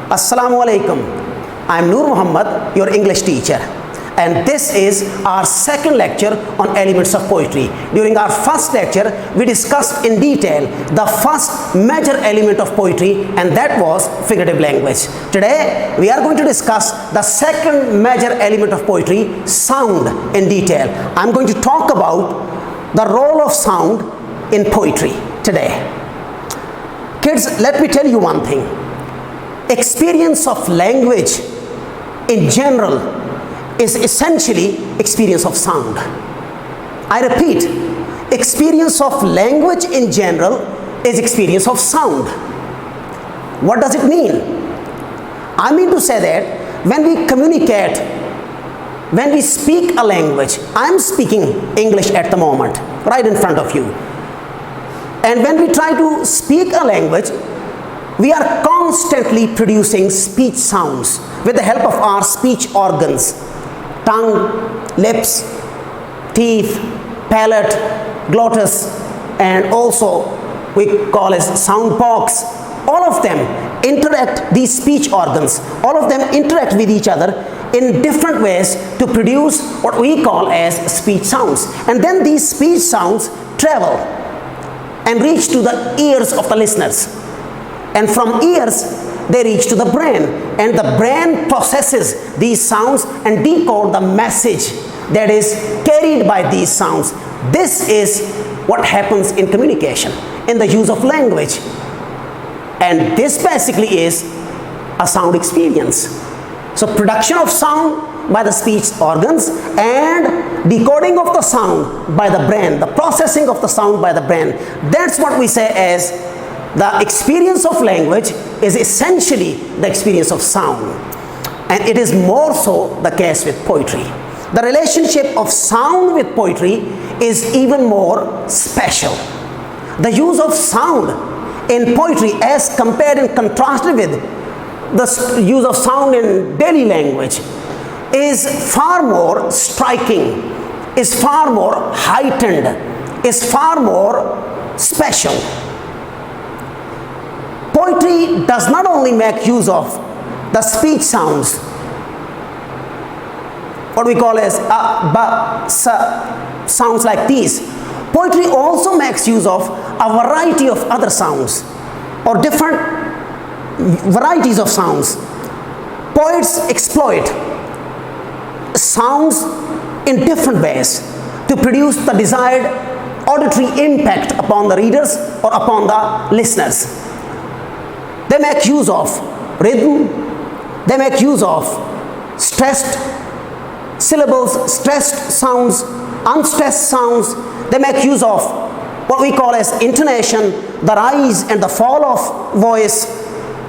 Assalamu alaikum. I am Noor Muhammad, your English teacher, and this is our second lecture on elements of poetry. During our first lecture, we discussed in detail the first major element of poetry, and that was figurative language. Today, we are going to discuss the second major element of poetry, sound, in detail. I am going to talk about the role of sound in poetry today. Kids, let me tell you one thing. Experience of language in general is essentially experience of sound. I repeat, experience of language in general is experience of sound. What does it mean? I mean to say that when we communicate, when we speak a language, I am speaking English at the moment, right in front of you. And when we try to speak a language, we are constantly producing speech sounds with the help of our speech organs, tongue, lips, teeth, palate, glottis, and also we call as sound box. All of them interact, these speech organs, all of them interact with each other in different ways to produce what we call as speech sounds. And then these speech sounds travel and reach to the ears of the listeners. And from ears, they reach to the brain. And the brain processes these sounds and decode the message that is carried by these sounds. This is what happens in communication, in the use of language. And this basically is a sound experience. So production of sound by the speech organs and decoding of the sound by the brain, the processing of the sound by the brain. That's what we say as the experience of language is essentially the experience of sound. And it is more so the case with poetry. The relationship of sound with poetry is even more special. The use of sound in poetry as compared and contrasted with the use of sound in daily language is far more striking, is far more heightened, is far more special. Poetry does not only make use of the speech sounds, what we call as sounds like these. Poetry also makes use of a variety of other sounds or different varieties of sounds. Poets exploit sounds in different ways to produce the desired auditory impact upon the readers or upon the listeners. They make use of rhythm, they make use of stressed syllables, stressed sounds, unstressed sounds. They make use of what we call as intonation, the rise and the fall of voice,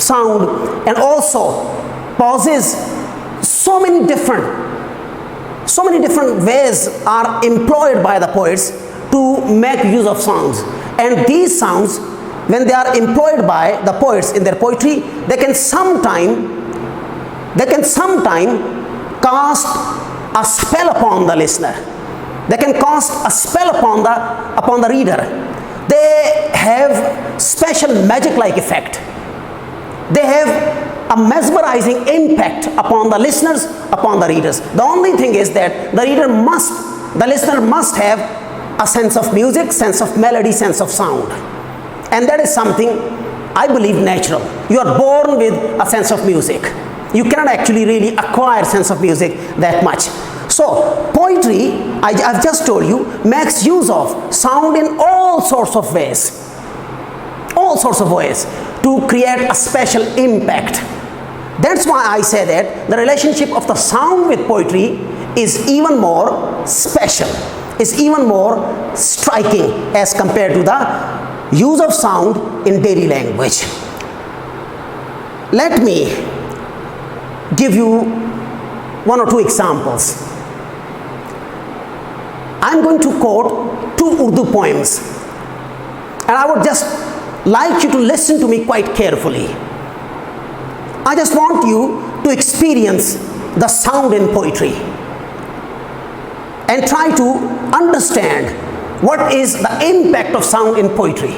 sound, and also pauses. So many different ways are employed by the poets to make use of sounds. And these sounds, when they are employed by the poets in their poetry, they can sometime cast a spell upon the listener. They can cast a spell upon the reader. They have special magic-like effect. They have a mesmerizing impact upon the listeners, upon the readers. The only thing is that the listener must have a sense of music, sense of melody, sense of sound. And that is something, I believe, natural. You are born with a sense of music. You cannot actually really acquire sense of music that much. So, poetry, I've just told you, makes use of sound in all sorts of ways to create a special impact. That's why I say that the relationship of the sound with poetry is even more special, is even more striking as compared to the use of sound in daily language. Let me give you one or two examples. I'm going to quote two Urdu poems, and I would just like you to listen to me quite carefully. I just want you to experience the sound in poetry and try to understand what is the impact of sound in poetry.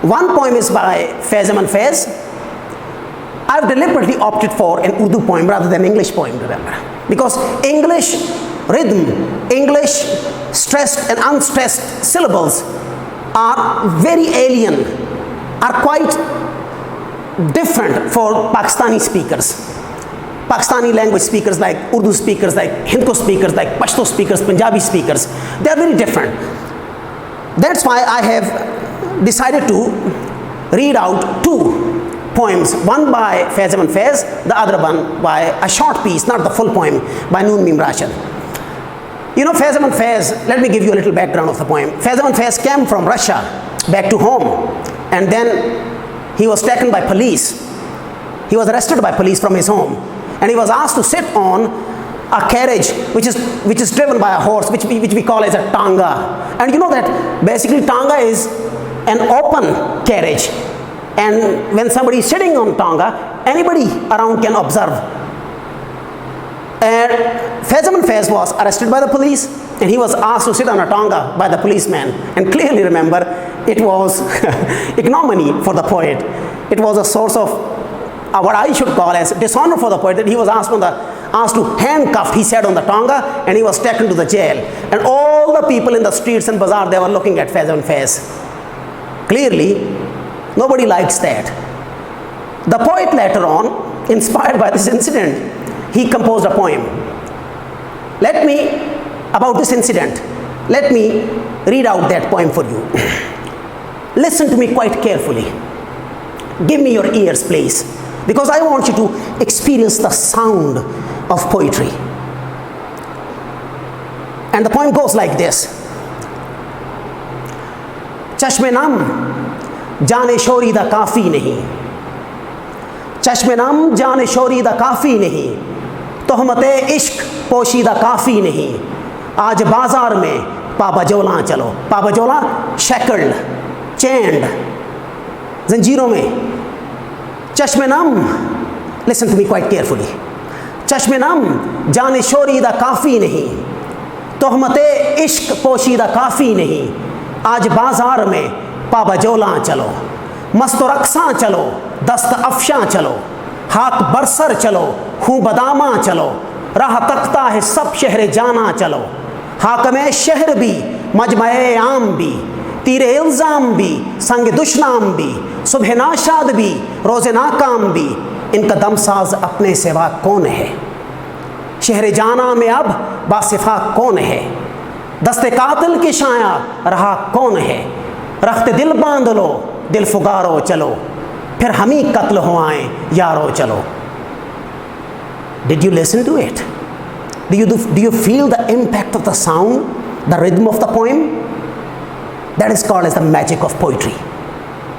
One poem is by Faiz Ahmad Faiz, I've deliberately opted for an Urdu poem rather than English poem, remember. Because English rhythm, English stressed and unstressed syllables are very alien, are quite different for Pakistani speakers. Pakistani language speakers, like Urdu speakers, like Hindi speakers, like Pashto speakers, Punjabi speakers, they are very different. That's why I have decided to read out two poems, one by Faiz Ahmad Faiz, the other one by a short piece, not the full poem, by Noor Mim Rashid. You know, Faiz Ahmad Faiz, let me give you a little background of the poem. Faiz Ahmad Faiz came from Russia back to home, and then he was taken by police. He was arrested by police from his home, and he was asked to sit on a carriage which is driven by a horse, which we call as a tanga. And you know that basically tanga is an open carriage, and when somebody is sitting on tanga, anybody around can observe. And Faiz Ahmad Faiz was arrested by the police, and he was asked to sit on a tanga by the policeman. And clearly remember, it was ignominy for the poet. It was a source of what I should call as dishonor for the poet, that he was asked to handcuff, he said, on the tanga, and he was taken to the jail. And all the people in the streets and bazaar, they were looking at Faiz Ahmad Faiz. Clearly, nobody likes that. The poet later on, inspired by this incident, he composed a poem. About this incident, let me read out that poem for you. Listen to me quite carefully. Give me your ears, please, because I want you to experience the sound of poetry. And the poem goes like this. Chashme nam jaane shori da kafi nahi. Chashme nam jaane shori da kafi nahi. तोहमते इश्क पोशीदा काफ़ी नहीं. आज बाज़ार में पाबजोला चलो. पाबजोला shackled, chained, जंजीरों में. चश्मे नम, listen to me quite carefully. चश्मे नम जाने शोरीदा काफ़ी नहीं. तोहमते इश्क पोशीदा काफ़ी नहीं. आज बाज़ार में पाबजोला चलो. मस्त रक्सां चलो, दस्त अफशां चलो. हाथ बरसर चलो, हूँ बदामा चलो. राह तकता है सब शहर जाना चलो. हाकमे शहर भी, मजमए आम भी, तीरे इल्ज़ाम भी, संग दुश्नाम भी, सुबह नाशाद भी, रोज़े नाकाम भी. इनका दमसाज अपने सिवा कौन है? शहर जाना में अब बासिफा कौन है? दस्ते कातिल की शाया रहा कौन है? रख्त दिल बांध लो, दिल फुगारो चलो. फिर हम ही कत्ल हो आए यारो चलो. Did you listen to it? Do you feel the impact of the sound, the rhythm of the poem? That is called as the magic of poetry.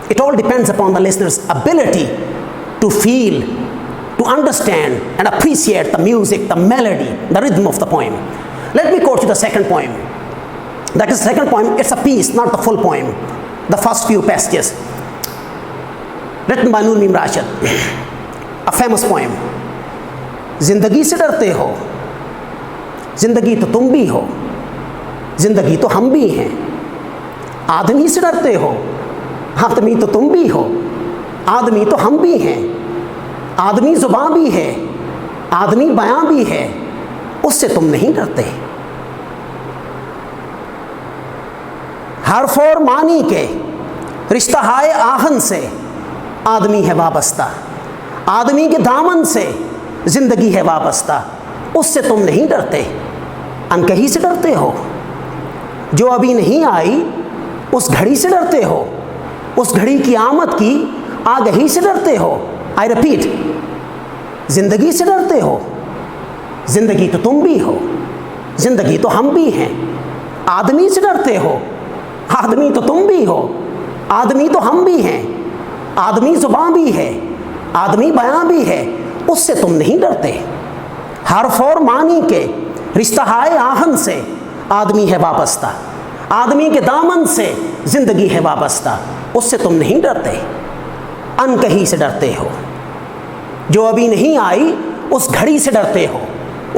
It all depends upon the listener's ability to feel, to understand and appreciate the music, the melody, the rhythm of the poem. Let me quote you the second poem. That is the second poem. It's a piece, not the full poem. The first few passages. Written by Noor Mim Rashid, a famous poem. जिंदगी से डरते हो, जिंदगी तो तुम भी हो, जिंदगी तो हम भी हैं. आदमी से डरते हो, आदमी तो तुम भी हो, आदमी तो हम भी हैं. आदमी जुबां भी है, आदमी बयां भी है, उससे तुम नहीं डरते. हर्फ और मानी के रिश्ता हाय आहन से आदमी है वाबस्ता. आदमी के दामन से जिंदगी है वाबस्ता. उससे तुम नहीं डरते, अनकही से डरते हो. जो अभी नहीं आई उस घड़ी से डरते हो. उस घड़ी की आमद की आगही से डरते हो. आई रिपीट, जिंदगी से डरते हो, जिंदगी तो तुम भी हो, जिंदगी तो हम भी हैं. आदमी से डरते हो, आदमी तो तुम भी हो, आदमी तो हम भी हैं. आदमी जुबां भी है, आदमी बयां भी है, उससे तुम नहीं डरते. हर्फ और मानी के रिश्ता हाय आहन से आदमी है वाबस्ता. आदमी के दामन से जिंदगी है वाबस्ता. उससे तुम नहीं डरते, अनकही से डरते हो. जो अभी नहीं आई उस घड़ी से डरते हो.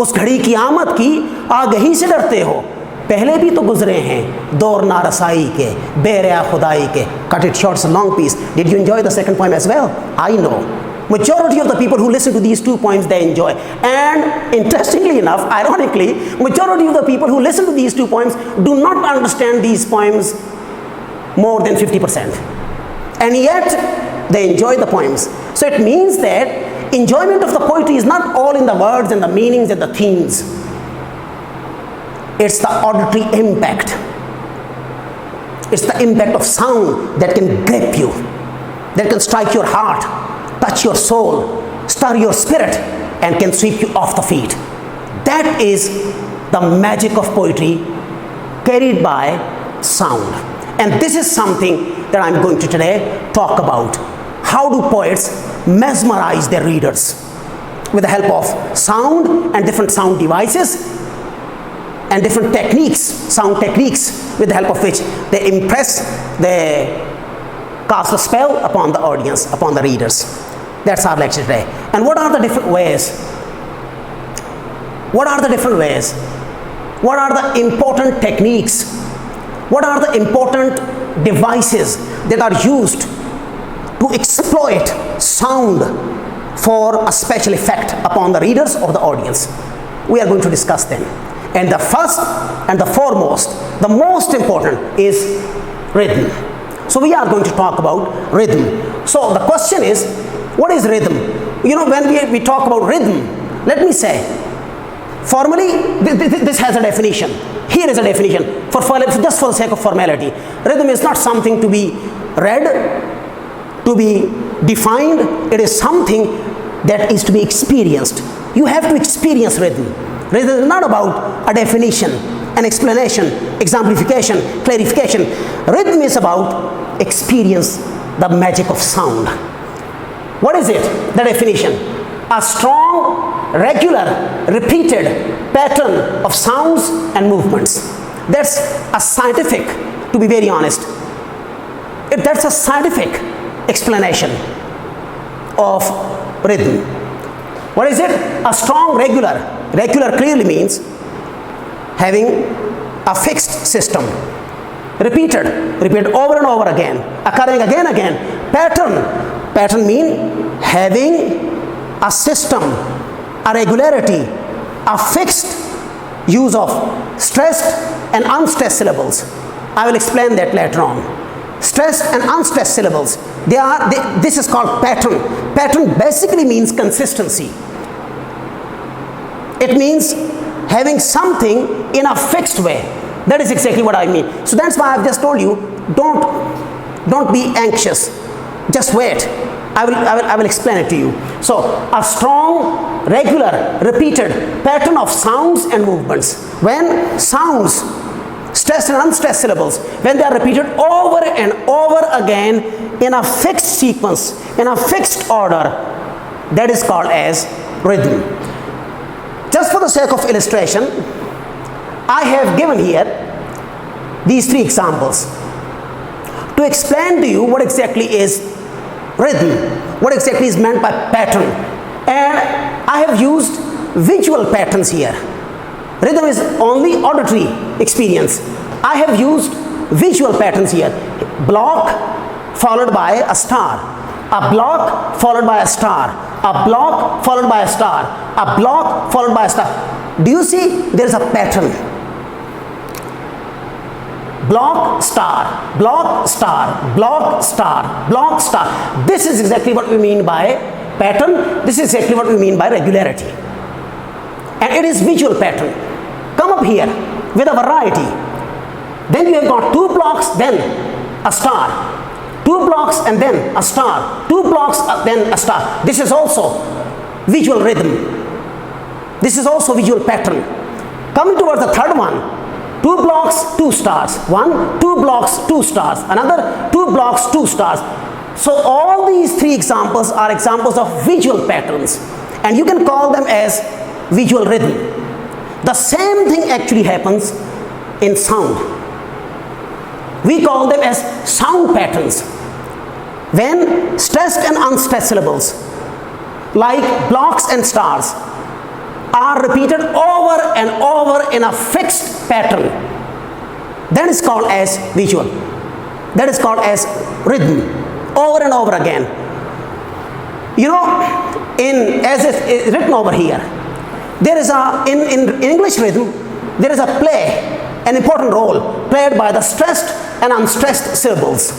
उस घड़ी की आमद की आगही से डरते हो. पहले भी तो गुजरे हैं दौर नारसाई के, बेरिया खुदाई के. Cut it short, it's a long piece. Did you enjoy the second poem as well? I know. Majority of the people who listen to these 2 poems, they enjoy. And interestingly enough, ironically, majority of the people who listen to these 2 poems do not understand these poems more than 50%. And yet, they enjoy the poems. So it means that enjoyment of the poetry is not all in the words and the meanings and the themes. It's the auditory impact. It's the impact of sound that can grip you, that can strike your heart, touch your soul, stir your spirit, and can sweep you off the feet. That is the magic of poetry carried by sound. And this is something that I'm going to today talk about. How do poets mesmerize their readers with the help of sound and different sound devices and different techniques, sound techniques, with the help of which they impress, they cast a spell upon the audience, upon the readers. That's our lecture today. And what are the different ways? What are the different ways? What are the important techniques? What are the important devices that are used to exploit sound for a special effect upon the readers or the audience? We are going to discuss them. And the first and the foremost, the most important is rhythm. So we are going to talk about rhythm. So the question is, what is rhythm? You know, when we talk about rhythm, let me say, formally, this has a definition. Here is a definition, just for the sake of formality. Rhythm is not something to be read, to be defined. It is something that is to be experienced. You have to experience rhythm. Rhythm is not about a definition, an explanation, exemplification, clarification. Rhythm is about experience the magic of sound. What is it? The definition: a strong, regular, repeated pattern of sounds and movements. That's a scientific, to be very honest, that's a scientific explanation of rhythm. What is it? A strong, regular. Regular clearly means having a fixed system, repeated over and over again, occurring again and again. Pattern mean having a system, a regularity, a fixed use of stressed and unstressed syllables. I will explain that later on. Stressed and unstressed syllables, this is called pattern. Pattern basically means consistency. It means having something in a fixed way. That is exactly what I mean. So that's why I've just told you, don't be anxious. Just wait. I will explain it to you. So a strong, regular, repeated pattern of sounds and movements. When sounds, stressed and unstressed syllables, when they are repeated over and over again in a fixed sequence, in a fixed order, that is called as rhythm. Just for the sake of illustration, I have given here these 3 examples to explain to you what exactly is rhythm, what exactly is meant by pattern. And I have used visual patterns here. Rhythm is only auditory experience. I have used visual patterns here. Block followed by a star. A block followed by a star. A block followed by a star. A block followed by a star. Do you see? There is a pattern. Block, star, block, star, block, star, block, star. This is exactly what we mean by pattern. This is exactly what we mean by regularity. And it is visual pattern. Come up here with a variety. Then you have got 2 blocks, then a star. 2 blocks and then a star. 2 blocks, then a star. This is also visual rhythm. This is also visual pattern. Coming towards the third one. 2 blocks, 2 stars. 1, 2 blocks, 2 stars. Another 2 blocks, 2 stars. So all these 3 examples are examples of visual patterns. And you can call them as visual rhythm. The same thing actually happens in sound. We call them as sound patterns. When stressed and unstressed syllables, like blocks and stars, are repeated over and over in a fixed pattern, that is called as visual. That is called as rhythm, over and over again. You know, as it's written over here, there is in English rhythm, there is a play, an important role played by the stressed and unstressed syllables.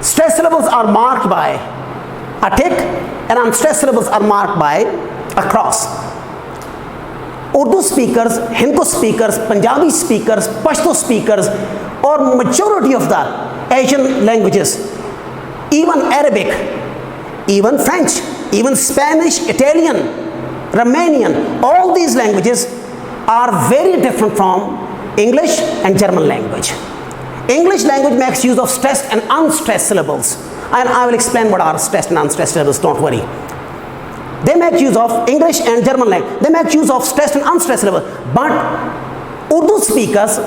Stressed syllables are marked by a tick and unstressed syllables are marked by a cross. Urdu speakers, Hindi speakers, Punjabi speakers, Pashto speakers, or majority of the Asian languages, even Arabic, even French, even Spanish, Italian, Romanian, all these languages are very different from English and German language. English language makes use of stressed and unstressed syllables, and I will explain what are stressed and unstressed syllables, don't worry. They make use of English and German language, they make use of stressed and unstressed syllables, but Urdu speakers,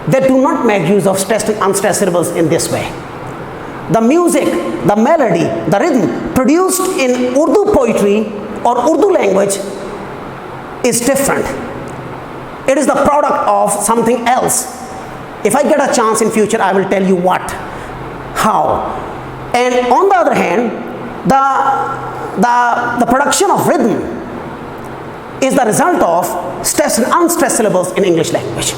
they do not make use of stressed and unstressed syllables in this way. The music, the melody, the rhythm produced in Urdu poetry or Urdu language is different. It is the product of something else. If I get a chance in future, I will tell you what, how. And on the other hand, the production of rhythm is the result of stressed and unstressed syllables in English language.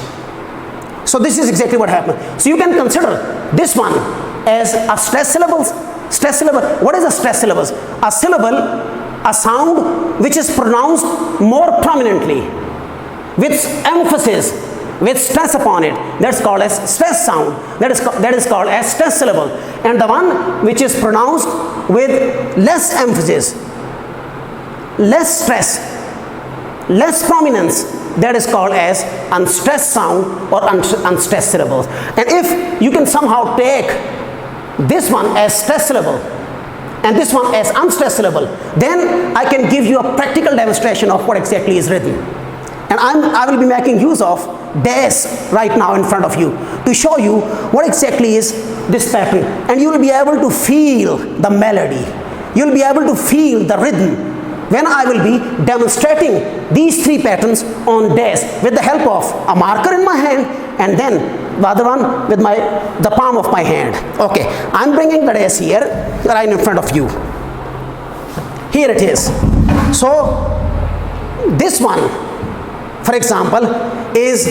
So this is exactly what happened. So you can consider this one as a stressed syllables. Stressed syllable. What is a stressed syllables? A syllable, a sound which is pronounced more prominently, with emphasis, with stress upon it. That's called as stress sound. That is called as stress syllable. And the one which is pronounced with less emphasis, less stress, less prominence, that is called as unstressed sound or unstressed syllables. And if you can somehow take this one as stress syllable and this one as unstressed syllable, then I can give you a practical demonstration of what exactly is rhythm. And I will be making use of dash right now in front of you to show you what exactly is this pattern, and you will be able to feel the melody, you will be able to feel the rhythm when I will be demonstrating these three patterns on dash with the help of a marker in my hand and then the other one with the palm of my hand. Okay, I'm bringing the dash here right in front of you. Here it is. So this one, for example, is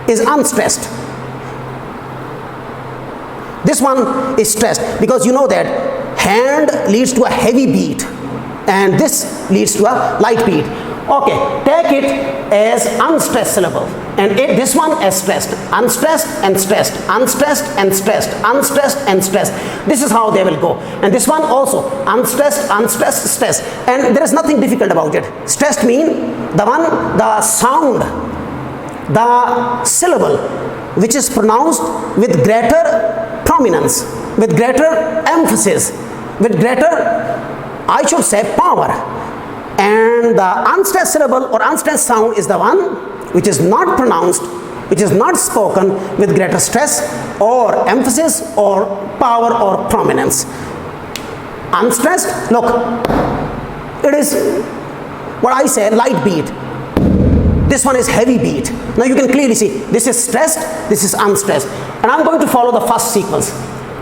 unstressed. This one is stressed because you know that hand leads to a heavy beat and this leads to a light beat. Okay, take it as unstressed syllable and this one as stressed, unstressed and stressed, unstressed and stressed, unstressed and stressed. This is how they will go. And this one also unstressed, unstressed, stressed. And there is nothing difficult about it. Stressed mean the sound, the syllable which is pronounced with greater prominence, with greater emphasis, with greater, I should say, power. And the unstressed syllable or unstressed sound is the one which is not pronounced, which is not spoken with greater stress or emphasis or power or prominence. Unstressed, look, it is what I say, light beat. This one is heavy beat. Now you can clearly see this is stressed, this is unstressed. And I'm going to follow the first sequence.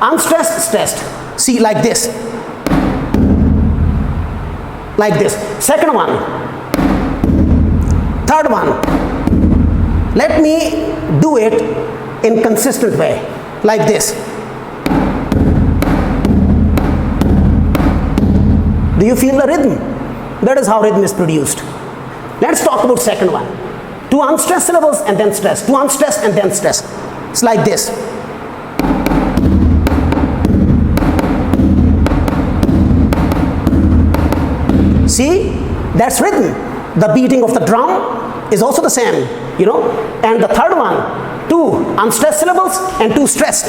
Unstressed, stressed. See, like this. Like this. Second one. Third one. Let me do it in consistent way. Like this. Do you feel the rhythm? That is how rhythm is produced. Let's talk about second one. Two unstressed syllables and then stress. Two unstressed and then stress. It's like this. See, that's rhythm. The beating of the drum is also the same, you know. And the third one, two unstressed syllables and two stressed.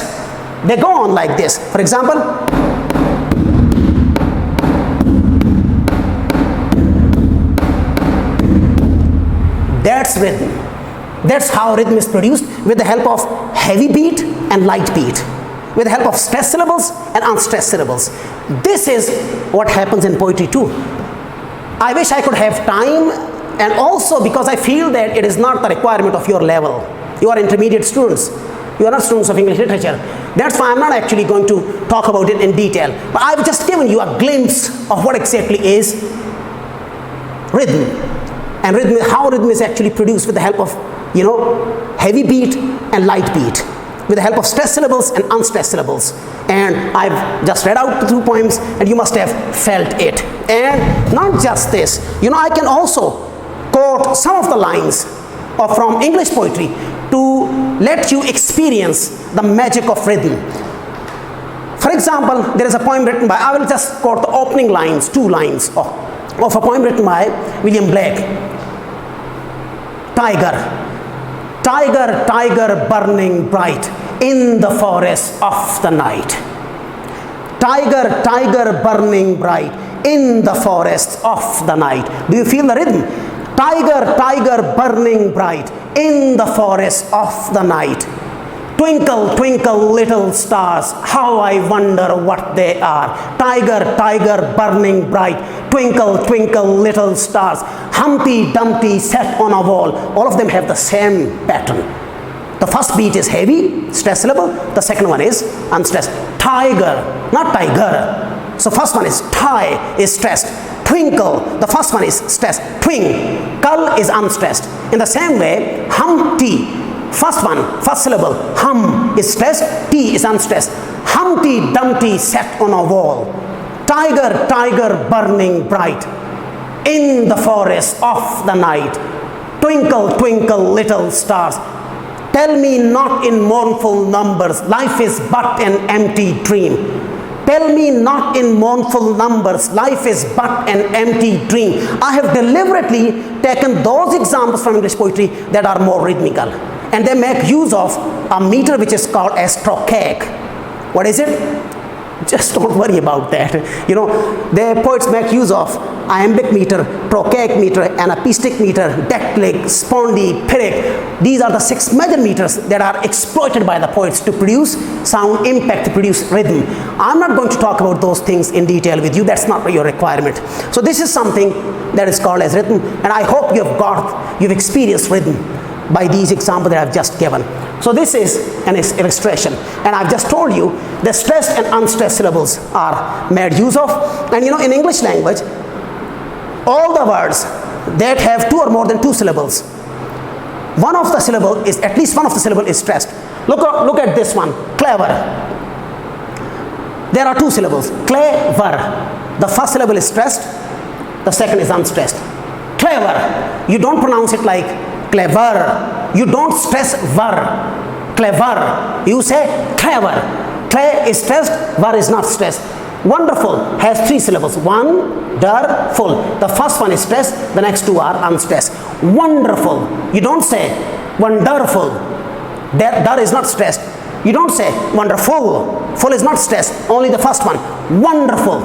They go on like this. For example, that's rhythm. That's how rhythm is produced, with the help of heavy beat and light beat, with the help of stressed syllables and unstressed syllables. This is what happens in poetry too. I wish I could have time, and also because I feel that it is not the requirement of your level. You are intermediate students. You are not students of English literature. That's why I'm not actually going to talk about it in detail. But I've just given you a glimpse of what exactly is rhythm. And rhythm, how rhythm is actually produced with the help of, heavy beat and light beat, with the help of stressed syllables and unstressed syllables. And I've just read out the 2 poems, and you must have felt it. And not just this, I can also quote some of the lines from English poetry to let you experience the magic of rhythm. For example, there is a poem written by, I will just quote the opening lines, 2 lines of a poem written by William Blake. Tiger. Tiger, tiger burning bright in the forest of the night. Tiger, tiger burning bright in the forest of the night. Do you feel the rhythm? Tiger, tiger burning bright in the forest of the night. Twinkle, twinkle little stars, how I wonder what they are. Tiger, tiger burning bright, twinkle, twinkle little stars. Humpty Dumpty sat on a wall. All of them have the same pattern. The first beat is heavy, stressed syllable. The second one is unstressed. Tiger, not tiger. So first one is tie, is stressed. Twinkle, the first one is stressed. Twinkle is unstressed. In the same way, Humpty, first one, first syllable, hum is stressed, T is unstressed. Humpty Dumpty sat on a wall. Tiger, tiger burning bright in the forest of the night. Twinkle, twinkle little stars. Tell me not in mournful numbers, life is but an empty dream. Tell me not in mournful numbers, life is but an empty dream. I have deliberately taken those examples from English poetry that are more rhythmical. And they make use of a meter which is called as trochaic. What is it? Just don't worry about that. The poets make use of iambic meter, trochaic meter, anapaestic meter, declic, spondy, pyrrhic. These are the 6 major meters that are exploited by the poets to produce sound impact, to produce rhythm. I'm not going to talk about those things in detail with you. That's not your requirement. So this is something that is called as rhythm, and I hope you've experienced rhythm by these examples that I've just given. So this is an illustration, and I've just told you the stressed and unstressed syllables are made use of. And in English language, all the words that have 2 or more than 2 syllables, at least one of the syllable is stressed. Look at this one, clever. There are 2 syllables, clever. The first syllable is stressed, the second is unstressed. Clever. You don't pronounce it like clever. You don't stress ver. Clever. You say clever. Cle is stressed, ver is not stressed. Wonderful has 3 syllables. Wonderful. The first one is stressed, the next 2 are unstressed. Wonderful. You don't say wonderful. Dar is not stressed. You don't say wonderful. Full is not stressed. Only the first one. Wonderful.